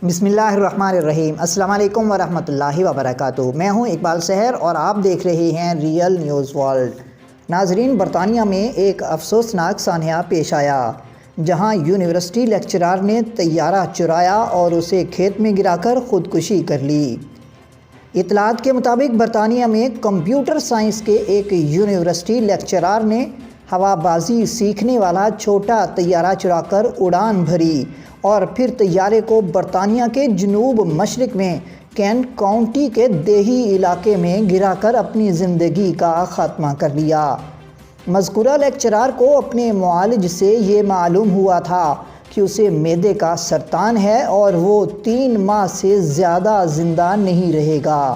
بسم اللہ الرحمن الرحیم۔ السلام علیکم ورحمۃ اللہ وبرکاتہ۔ میں ہوں اقبال سحر اور آپ دیکھ رہے ہیں ریئل نیوز ورلڈ۔ ناظرین، برطانیہ میں ایک افسوسناک سانحہ پیش آیا جہاں یونیورسٹی لیکچرار نے طیارہ چرایا اور اسے کھیت میں گرا کر خودکشی کر لی۔ اطلاعات کے مطابق برطانیہ میں کمپیوٹر سائنس کے ایک یونیورسٹی لیکچرار نے ہوا بازی سیکھنے والا چھوٹا طیارہ چرا کر اڑان بھری اور پھر طیارے کو برطانیہ کے جنوب مشرق میں کینٹ کاؤنٹی کے دیہی علاقے میں گرا کر اپنی زندگی کا خاتمہ کر لیا۔ مذکورہ لیکچرار کو اپنے معالج سے یہ معلوم ہوا تھا کہ اسے معدے کا سرطان ہے اور وہ 3 ماہ سے زیادہ زندہ نہیں رہے گا۔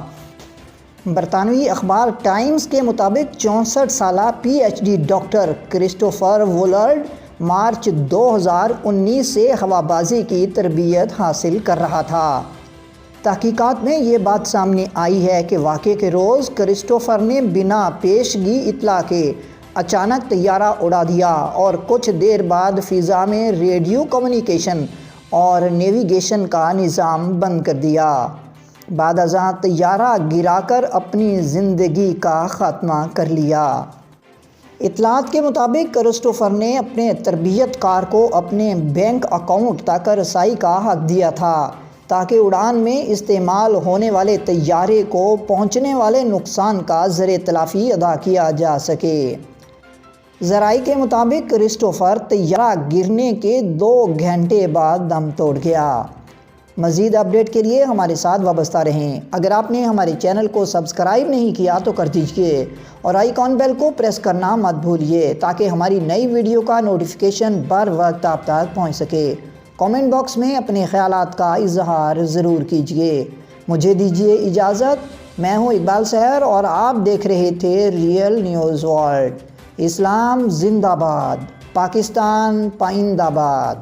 برطانوی اخبار ٹائمز کے مطابق 64 سالہ P H D doctor Christopher Woolard مارچ 2019 سے ہوا بازی کی تربیت حاصل کر رہا تھا۔ تحقیقات میں یہ بات سامنے آئی ہے کہ واقعے کے روز کرسٹوفر نے بنا پیشگی اطلاع کے اچانک طیارہ اڑا دیا اور کچھ دیر بعد فضا میں ریڈیو کمیونیکیشن اور نیویگیشن کا نظام بند کر دیا۔ بعد ازاں طیارہ گرا کر اپنی زندگی کا خاتمہ کر لیا۔ اطلاعات کے مطابق کرسٹوفر نے اپنے تربیت کار کو اپنے بینک اکاؤنٹ تک رسائی کا حق دیا تھا تاکہ اڑان میں استعمال ہونے والے طیارے کو پہنچنے والے نقصان کا زر تلافی ادا کیا جا سکے۔ ذرائع کے مطابق کرسٹوفر طیارہ گرنے کے 2 گھنٹے بعد دم توڑ گیا۔ مزید اپڈیٹ کے لیے ہمارے ساتھ وابستہ رہیں۔ اگر آپ نے ہمارے چینل کو سبسکرائب نہیں کیا تو کر دیجئے اور آئیکن بیل کو پریس کرنا مت بھولیے تاکہ ہماری نئی ویڈیو کا نوٹیفیکیشن بر وقت آپ تک پہنچ سکے۔ کامنٹ باکس میں اپنے خیالات کا اظہار ضرور کیجئے۔ مجھے دیجئے اجازت۔ میں ہوں اقبال سحر اور آپ دیکھ رہے تھے ریئل نیوز ورلڈ۔ اسلام زندہ باد، پاکستان پائندہ باد۔